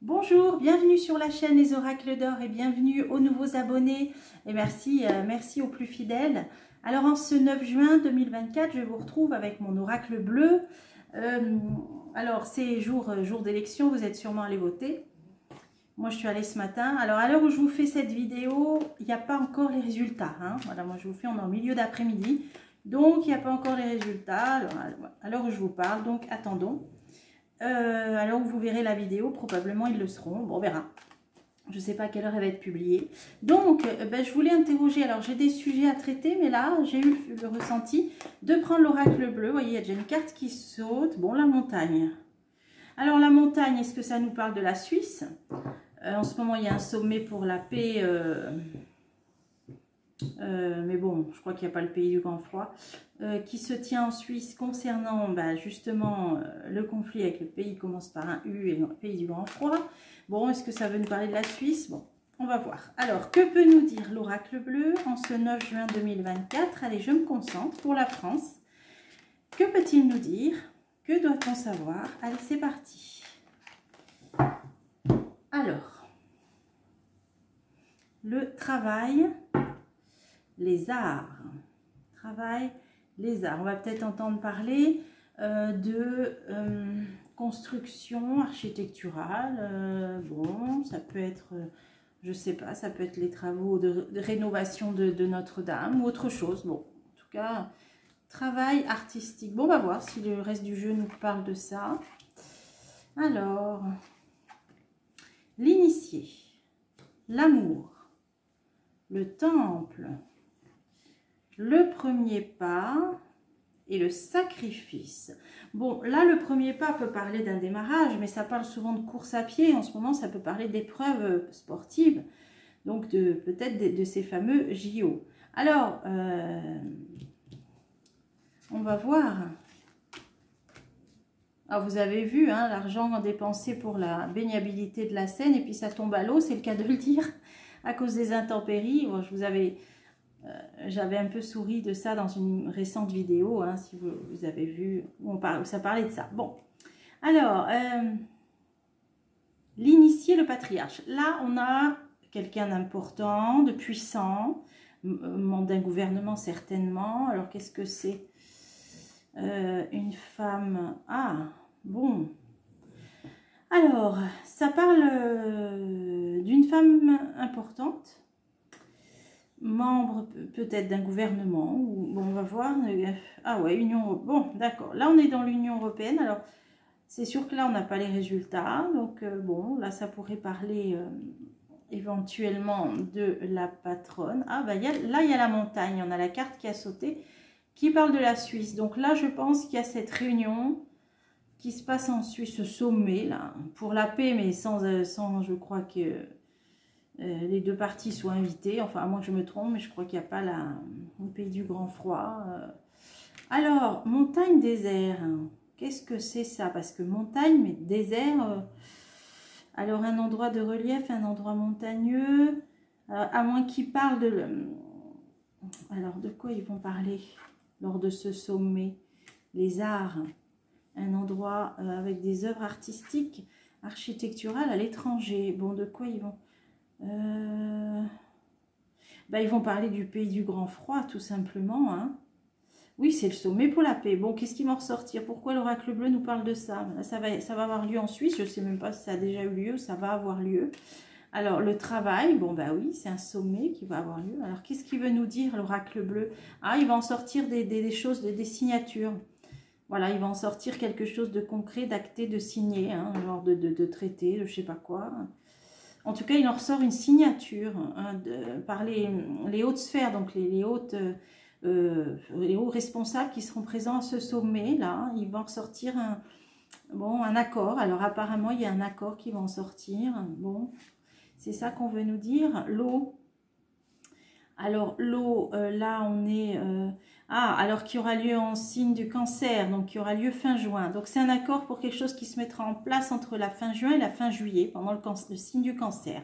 Bonjour, bienvenue sur la chaîne Les Oracles d'Or et bienvenue aux nouveaux abonnés et merci aux plus fidèles. Alors en ce 9 juin 2024, je vous retrouve avec mon oracle bleu. Alors c'est jour d'élection, vous êtes sûrement allés voter. Moi je suis allée ce matin. Alors à l'heure où je vous fais cette vidéo, il n'y a pas encore les résultats. Voilà, moi je vous fais, on est en milieu d'après-midi. Donc il n'y a pas encore les résultats. Alors à l'heure où je vous parle, donc attendons. Alors vous verrez la vidéo, probablement ils le seront, bon on verra. Je ne sais pas à quelle heure elle va être publiée. Donc je voulais interroger, alors j'ai des sujets à traiter, mais là j'ai eu le ressenti de prendre l'oracle bleu. Vous voyez, il y a déjà une carte qui saute. Bon, la montagne. Alors la montagne, est-ce que ça nous parle de la Suisse? En ce moment il y a un sommet pour la paix, mais bon, je crois qu'il n'y a pas le pays du grand froid, qui se tient en Suisse concernant justement le conflit avec le pays qui commence par un U et le pays du grand froid. Bon, est-ce que ça veut nous parler de la Suisse? Bon, on va voir. Alors, que peut nous dire l'oracle bleu en ce 9 juin 2024? Allez, je me concentre pour la France. Que peut-il nous dire? Que doit-on savoir? Allez, c'est parti. Alors, le travail, les arts. Travail, les arts. On va peut-être entendre parler de construction architecturale. Bon, ça peut être, je sais pas, ça peut être les travaux de rénovation de Notre-Dame ou autre chose. Bon, en tout cas, travail artistique. Bon, on va voir si le reste du jeu nous parle de ça. Alors, l'initié, l'amour, le temple, le premier pas et le sacrifice. Bon, là, le premier pas peut parler d'un démarrage, mais ça parle souvent de course à pied. En ce moment, ça peut parler d'épreuves sportives, donc peut-être de ces fameux JO. Alors, on va voir. Alors, vous avez vu, l'argent dépensé pour la baignabilité de la Seine, et puis ça tombe à l'eau, c'est le cas de le dire, à cause des intempéries. Bon, j'avais un peu souri de ça dans une récente vidéo, si vous avez vu, où ça parlait de ça. Bon, alors, l'initié, le patriarche. Là, on a quelqu'un d'important, de puissant, membre d'un gouvernement certainement. Alors, qu'est-ce que c'est? Une femme. Ah, bon. Alors, ça parle d'une femme importante, membre peut-être d'un gouvernement, ou bon, on va voir. Ah ouais, Union Européenne. Bon, d'accord. Là, on est dans l'Union Européenne. Alors, c'est sûr que là, on n'a pas les résultats. Donc, bon, là, ça pourrait parler éventuellement de la patronne. Ah, bah, là, il y a la montagne. On a la carte qui a sauté, qui parle de la Suisse. Donc là, je pense qu'il y a cette réunion qui se passe en Suisse, ce sommet, là, pour la paix, mais sans je crois que les deux parties soient invitées, enfin à moins que je me trompe, mais je crois qu'il n'y a pas le pays du grand froid. Alors, montagne, désert, qu'est-ce que c'est ça? Parce que montagne, mais désert, alors un endroit de relief, un endroit montagneux, à moins qu'ils parlent de... Alors, de quoi ils vont parler lors de ce sommet? Les arts, un endroit avec des œuvres artistiques, architecturales à l'étranger. Bon, de quoi ils vont... ils vont parler du pays du grand froid, tout simplement. Oui, c'est le sommet pour la paix. Bon, qu'est-ce qui va en ressortir? Pourquoi l'oracle bleu nous parle de ça? Ça va avoir lieu en Suisse. Je ne sais même pas si ça a déjà eu lieu. Ça va avoir lieu. Alors, le travail, bon, oui, c'est un sommet qui va avoir lieu. Alors, qu'est-ce qu'il veut nous dire, l'oracle bleu? Ah, il va en sortir des choses, des signatures. Voilà, il va en sortir quelque chose de concret, d'acté, de signé, genre de traité, de je sais pas quoi. En tout cas, il en ressort une signature par les hautes sphères, donc les hauts responsables qui seront présents à ce sommet-là. Il va en sortir un accord. Alors apparemment, il y a un accord qui va en sortir. Bon, c'est ça qu'on veut nous dire. L'eau. Alors l'eau, là on est... alors qu'il y aura lieu en signe du cancer, donc qui aura lieu fin juin. Donc c'est un accord pour quelque chose qui se mettra en place entre la fin juin et la fin juillet, pendant le signe du cancer,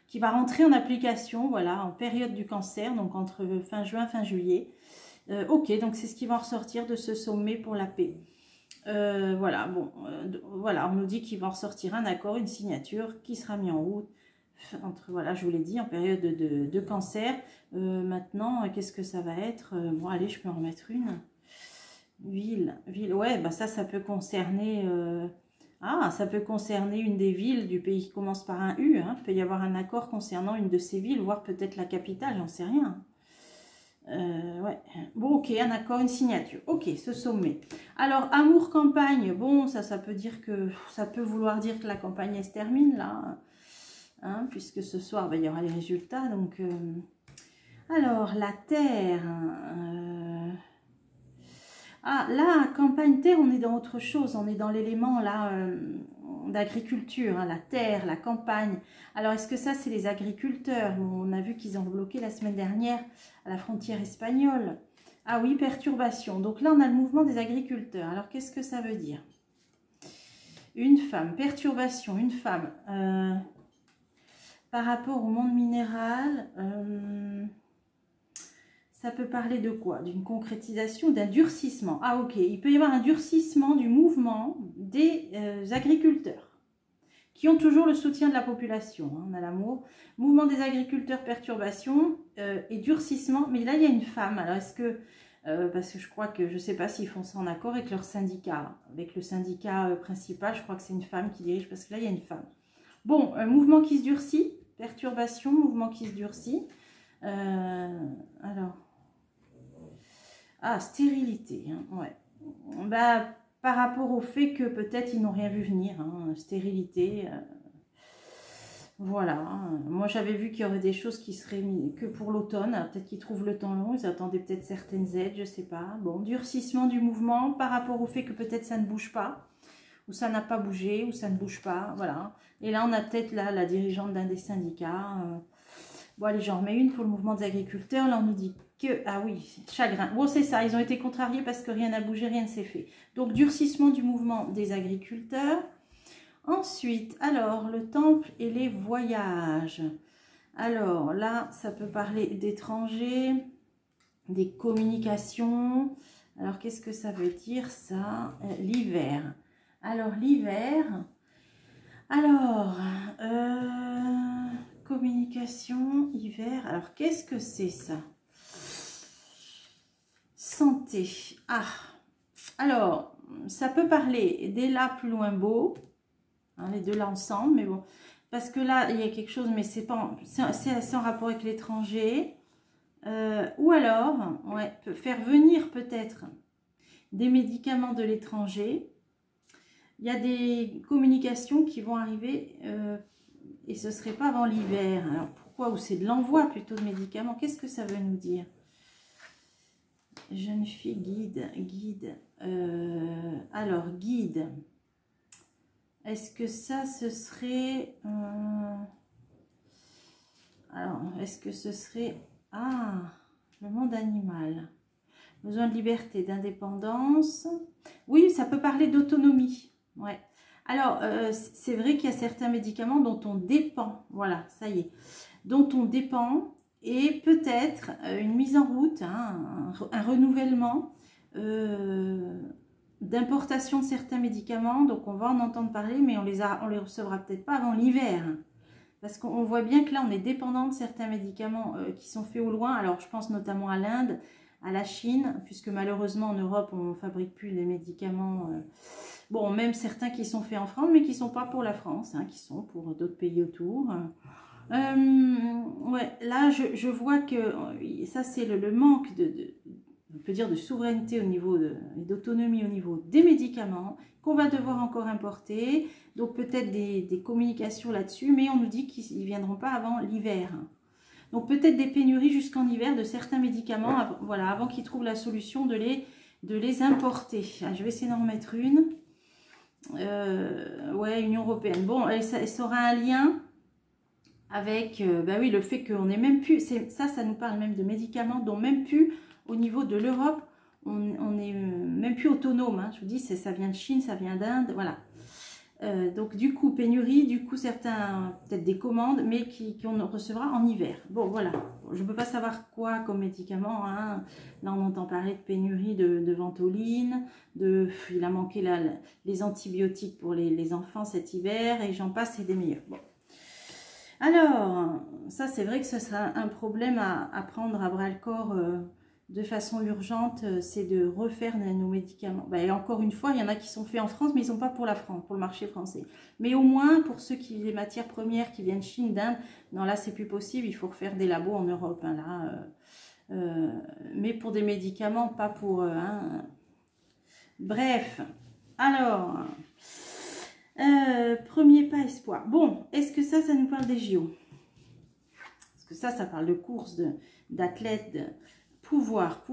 qui va rentrer en application, voilà, en période du cancer, donc entre fin juin, fin juillet. Ok, donc c'est ce qui va ressortir de ce sommet pour la paix. Voilà, bon, voilà, on nous dit qu'il va en ressortir un accord, une signature qui sera mis en route entre, voilà, je vous l'ai dit, en période de cancer. Maintenant, qu'est-ce que ça va être? Bon, allez, je peux en remettre une. Ville, ouais, bah ça peut concerner... ça peut concerner une des villes du pays qui commence par un U. Hein. Il peut y avoir un accord concernant une de ces villes, voire peut-être la capitale, j'en sais rien. Ouais. Bon, ok, un accord, une signature. Ok, ce sommet. Alors, amour, campagne, bon, ça peut dire que... Ça peut vouloir dire que la campagne, elle se termine, là. Hein, puisque ce soir, bah, il y aura les résultats. Donc, alors, la terre... là, campagne terre, on est dans autre chose, on est dans l'élément là d'agriculture, hein, la terre, la campagne. Alors, est-ce que ça, c'est les agriculteurs? On a vu qu'ils ont bloqué la semaine dernière à la frontière espagnole. Ah oui, perturbation. Donc là, on a le mouvement des agriculteurs. Alors, qu'est-ce que ça veut dire? Une femme, perturbation, une femme. Par rapport au monde minéral... ça peut parler de quoi? D'une concrétisation, d'un durcissement. Ah ok, il peut y avoir un durcissement du mouvement des agriculteurs qui ont toujours le soutien de la population. Hein, on a l'amour. Mouvement des agriculteurs, perturbation et durcissement. Mais là, il y a une femme. Alors est-ce que... parce que je crois que je ne sais pas s'ils font ça en accord avec leur syndicat. Avec le syndicat principal, je crois que c'est une femme qui dirige parce que là, il y a une femme. Bon, mouvement qui se durcit. Perturbation, mouvement qui se durcit. Alors... Ah, stérilité, hein, ouais. Bah, par rapport au fait que peut-être ils n'ont rien vu venir, hein, stérilité. Voilà. Moi, j'avais vu qu'il y aurait des choses qui seraient mises que pour l'automne. Peut-être qu'ils trouvent le temps long, ils attendaient peut-être certaines aides, je sais pas. Bon, durcissement du mouvement par rapport au fait que peut-être ça ne bouge pas, ou ça n'a pas bougé, ou ça ne bouge pas, voilà. Et là, on a peut-être là la dirigeante d'un des syndicats. Bon, allez, j'en remets une pour le mouvement des agriculteurs. Là, on nous dit que... Ah oui, chagrin. Bon, c'est ça. Ils ont été contrariés parce que rien n'a bougé, rien ne s'est fait. Donc, durcissement du mouvement des agriculteurs. Ensuite, alors, le temple et les voyages. Alors, là, ça peut parler d'étrangers, des communications. Alors, qu'est-ce que ça veut dire, ça? L'hiver. Alors, l'hiver... Alors... communication, hiver. Alors, qu'est-ce que c'est ça? Santé. Ah, alors, ça peut parler des là plus loin beau. Hein, les deux là ensemble, mais bon. Parce que là, il y a quelque chose, mais c'est pas, c'est en rapport avec l'étranger. Ou alors, ouais, peut faire venir peut-être des médicaments de l'étranger. Il y a des communications qui vont arriver... et ce ne serait pas avant l'hiver. Alors pourquoi? Ou c'est de l'envoi plutôt de médicaments. Qu'est-ce que ça veut nous dire? Jeune fille, guide. Alors, guide. Est-ce que ça, ce serait... alors, est-ce que ce serait... Ah, le monde animal. Besoin de liberté, d'indépendance. Oui, ça peut parler d'autonomie. Ouais. Alors, c'est vrai qu'il y a certains médicaments dont on dépend, voilà, ça y est, dont on dépend, et peut-être une mise en route, hein, un renouvellement d'importation de certains médicaments, donc on va en entendre parler, mais on les recevra peut-être pas avant l'hiver, parce qu'on voit bien que là, on est dépendant de certains médicaments qui sont faits au loin, alors je pense notamment à l'Inde, à la Chine, puisque malheureusement en Europe, on ne fabrique plus les médicaments... bon, même certains qui sont faits en France, mais qui ne sont pas pour la France, hein, qui sont pour d'autres pays autour. Ouais, là, je vois que ça, c'est le manque on peut dire de souveraineté au niveau d'autonomie au niveau des médicaments qu'on va devoir encore importer. Donc, peut-être des communications là-dessus, mais on nous dit qu'ils ne viendront pas avant l'hiver. Donc, peut-être des pénuries jusqu'en hiver de certains médicaments, voilà, avant qu'ils trouvent la solution de les importer. Ah, je vais essayer d'en remettre une. Ouais, Union Européenne. Bon, ça aura un lien avec, bah oui, le fait qu'on n'est même plus, ça nous parle même de médicaments dont même plus, au niveau de l'Europe, on n'est même plus autonome. Hein. Je vous dis, ça vient de Chine, ça vient d'Inde, voilà. Donc du coup pénurie, du coup certains peut-être des commandes, mais qu'on recevra en hiver. Bon voilà, je ne peux pas savoir quoi comme médicament, hein. Là on entend parler de pénurie de ventoline, il a manqué les antibiotiques pour les enfants cet hiver, et j'en passe et des meilleurs. Bon. Alors, ça c'est vrai que ce sera un problème à prendre à bras le corps de façon urgente, c'est de refaire nos médicaments. Ben, et encore une fois, il y en a qui sont faits en France, mais ils ne sont pas pour la France, pour le marché français. Mais au moins, pour ceux qui les matières premières qui viennent Chine, d'Inde, non là c'est plus possible, il faut refaire des labos en Europe. Hein, là, mais pour des médicaments, pas pour... hein. Bref, alors... premier pas espoir. Bon, est-ce que ça nous parle des JO? Parce que ça parle de course, d'athlètes, de pouvoir.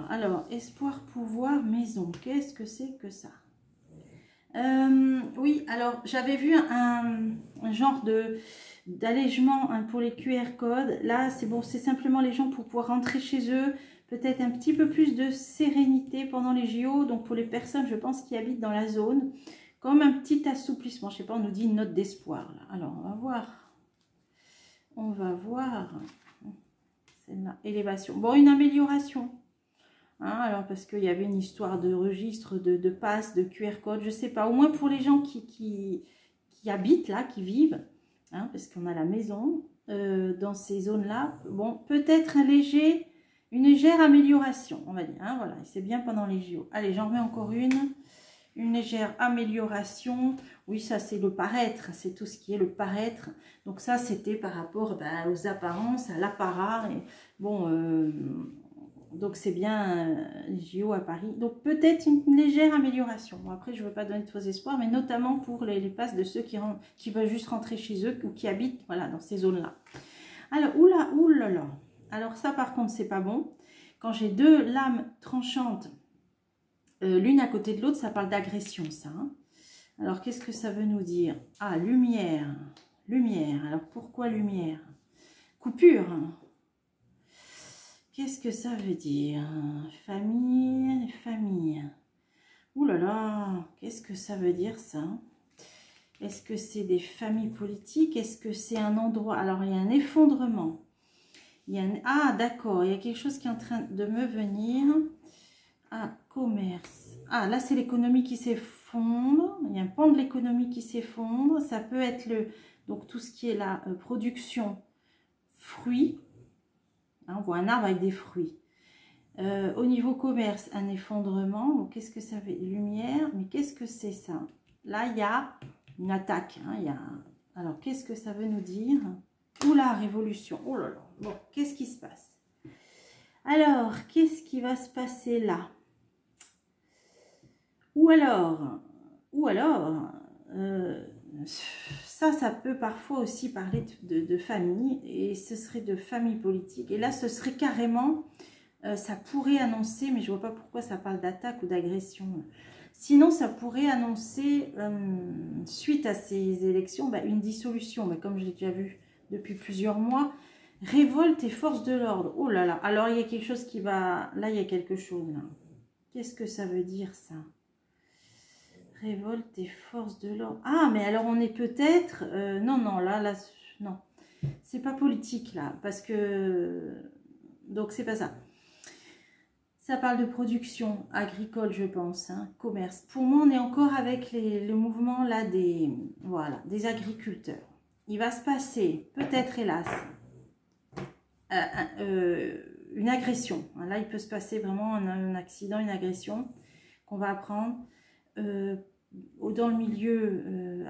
Alors, espoir, pouvoir, maison. Qu'est-ce que c'est que ça? Oui, alors, j'avais vu un genre d'allègement pour les QR codes. Là, c'est bon, c'est simplement les gens pour pouvoir rentrer chez eux. Peut-être un petit peu plus de sérénité pendant les JO. Donc, pour les personnes, je pense, qui habitent dans la zone. Comme un petit assouplissement, je ne sais pas, on nous dit une note d'espoir. Alors, on va voir. On va voir. Celle-là, élévation. Bon, une amélioration. Hein, alors, parce qu'il y avait une histoire de registre, de passe, de QR code, je ne sais pas. Au moins pour les gens qui habitent là, qui vivent. Hein, parce qu'on a la maison dans ces zones-là. Bon, peut-être une légère amélioration, on va dire. Hein, voilà, c'est bien pendant les JO. Allez, j'en remets encore une. Une légère amélioration, oui ça c'est le paraître, c'est tout ce qui est le paraître, donc ça c'était par rapport aux apparences, à l'apparat, bon, donc c'est bien les JO à Paris, donc peut-être une légère amélioration. Bon, après je ne veux pas donner de faux espoirs, mais notamment pour les passes de ceux qui veulent juste rentrer chez eux ou qui habitent voilà, dans ces zones-là. Alors, oulala, alors ça par contre c'est pas bon, quand j'ai deux lames tranchantes, l'une à côté de l'autre, ça parle d'agression, ça. Hein. Alors, qu'est-ce que ça veut nous dire? Ah, lumière. Lumière. Alors, pourquoi lumière? Coupure. Qu'est-ce que ça veut dire? Famille, famille. Ouh là là, qu'est-ce que ça veut dire, ça? Est-ce que c'est des familles politiques? Est-ce que c'est un endroit? Alors, il y a un effondrement. Ah, d'accord, il y a quelque chose qui est en train de me venir. Ah, commerce. Ah, là, c'est l'économie qui s'effondre. Il y a un pan de l'économie qui s'effondre. Ça peut être donc tout ce qui est la production fruits. Hein, on voit un arbre avec des fruits. Au niveau commerce, un effondrement. Qu'est-ce que ça fait? Lumière. Mais qu'est-ce que c'est ça? Là, il y a une attaque. Hein, alors, qu'est-ce que ça veut nous dire? Oula, révolution. Oh là là. Bon, qu'est-ce qui se passe? Alors, qu'est-ce qui va se passer là? Ou alors, ça peut parfois aussi parler de famille, et ce serait de famille politique. Et là, ce serait carrément, ça pourrait annoncer, mais je ne vois pas pourquoi ça parle d'attaque ou d'agression. Sinon, ça pourrait annoncer, suite à ces élections, une dissolution, comme je l'ai déjà vu depuis plusieurs mois. Révolte et force de l'ordre. Oh là là, alors il y a quelque chose qui va... Là, il y a quelque chose. Qu'est-ce que ça veut dire, ça? Révolte et force de l'ordre. Ah, mais alors on est peut-être... non, là, non. C'est pas politique, là, parce que... Donc, c'est pas ça. Ça parle de production agricole, je pense, hein, commerce. Pour moi, on est encore avec le mouvement, là, des agriculteurs. Il va se passer, peut-être, hélas, une agression. Là, il peut se passer vraiment un accident, une agression qu'on va apprendre dans le milieu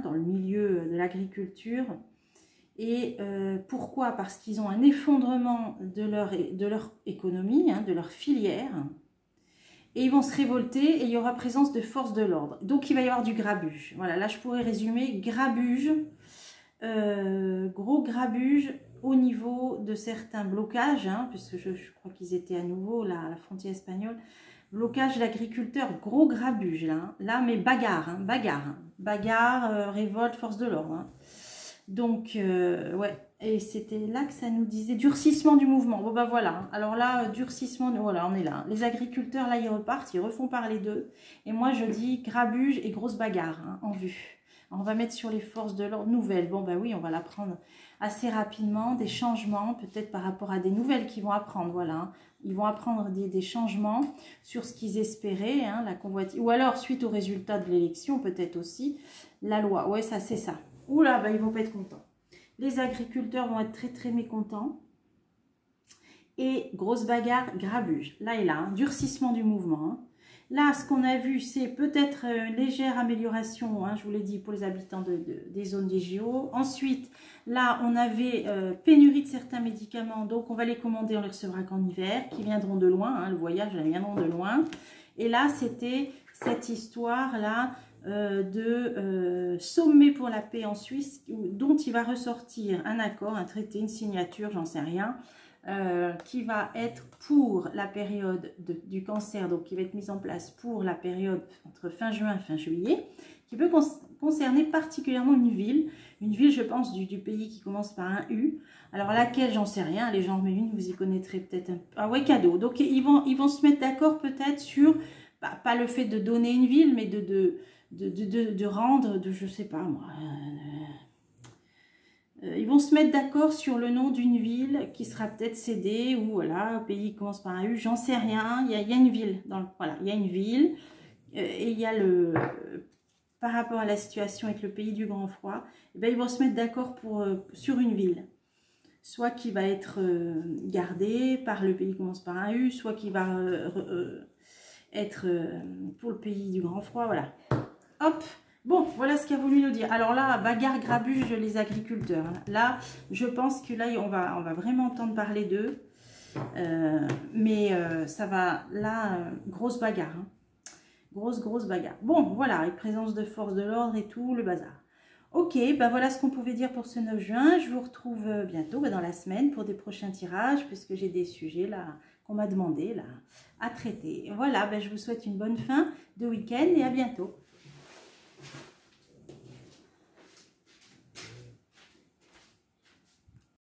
dans le milieu de l'agriculture. Et pourquoi? Parce qu'ils ont un effondrement de leur économie, hein, de leur filière, et ils vont se révolter et il y aura présence de forces de l'ordre. Donc il va y avoir du grabuge. Voilà, là je pourrais résumer, grabuge, gros grabuge au niveau de certains blocages, hein, puisque je crois qu'ils étaient à nouveau là, à la frontière espagnole. Blocage de l'agriculteur, gros grabuge là, mais bagarre, hein, bagarre, révolte, force de l'ordre. Hein. Donc, ouais, Et c'était là que ça nous disait durcissement du mouvement. Bon, ben voilà. Alors là, durcissement, voilà, on est là. Les agriculteurs, là, ils repartent, ils refont parler d'eux. Et moi, je dis grabuge et grosse bagarre hein, en vue. Alors, on va mettre sur les forces de l'ordre nouvelles. Bon, ben oui, on va l'apprendre assez rapidement. Des changements, peut-être par rapport à des nouvelles qu'ils vont apprendre. Voilà. Ils vont apprendre des changements sur ce qu'ils espéraient, hein, la convoitise. Ou alors, suite au résultat de l'élection, peut-être aussi, la loi. Ouais, ça, c'est ça. Oula, ben ils vont pas être contents. Les agriculteurs vont être très très mécontents. Et grosse bagarre, grabuge. Là et là, hein, durcissement du mouvement. Hein. Là, ce qu'on a vu, c'est peut-être légère amélioration, hein, je vous l'ai dit, pour les habitants des zones des JO. Ensuite, là, on avait pénurie de certains médicaments, donc on va les commander, on les recevra qu'en hiver, qui viendront de loin, hein, le voyage, ils viendront de loin. Et là, c'était cette histoire-là, sommet pour la paix en Suisse, dont il va ressortir un accord, un traité, une signature, j'en sais rien, qui va être pour la période du cancer, donc qui va être mise en place pour la période entre fin juin et fin juillet, qui peut concerner particulièrement une ville, je pense, du pays qui commence par un U. Alors laquelle, j'en sais rien, les gens, mais une, vous y connaîtrez peut-être un peu. Ah ouais, cadeau. Donc ils vont se mettre d'accord peut-être sur, pas le fait de donner une ville, mais de rendre, je sais pas moi, ils vont se mettre d'accord sur le nom d'une ville qui sera peut-être cédée, ou voilà, au pays qui commence par un U, j'en sais rien, il y a une ville, voilà, il y a une ville, et il y a par rapport à la situation avec le pays du grand froid, eh bien, ils vont se mettre d'accord sur une ville, soit qui va être gardée par le pays qui commence par un U, soit qui va être pour le pays du grand froid, voilà. Hop, bon, voilà ce qu'il a voulu nous dire. Alors là, bagarre, grabuge, les agriculteurs. Là, je pense que là, on va vraiment entendre parler d'eux. Mais ça va, là, grosse bagarre. Hein. Grosse bagarre. Bon, voilà, avec présence de force de l'ordre et tout, le bazar. Ok, ben voilà ce qu'on pouvait dire pour ce 9 juin. Je vous retrouve bientôt dans la semaine pour des prochains tirages, puisque j'ai des sujets là qu'on m'a demandé là à traiter. Voilà, ben je vous souhaite une bonne fin de week-end et à bientôt.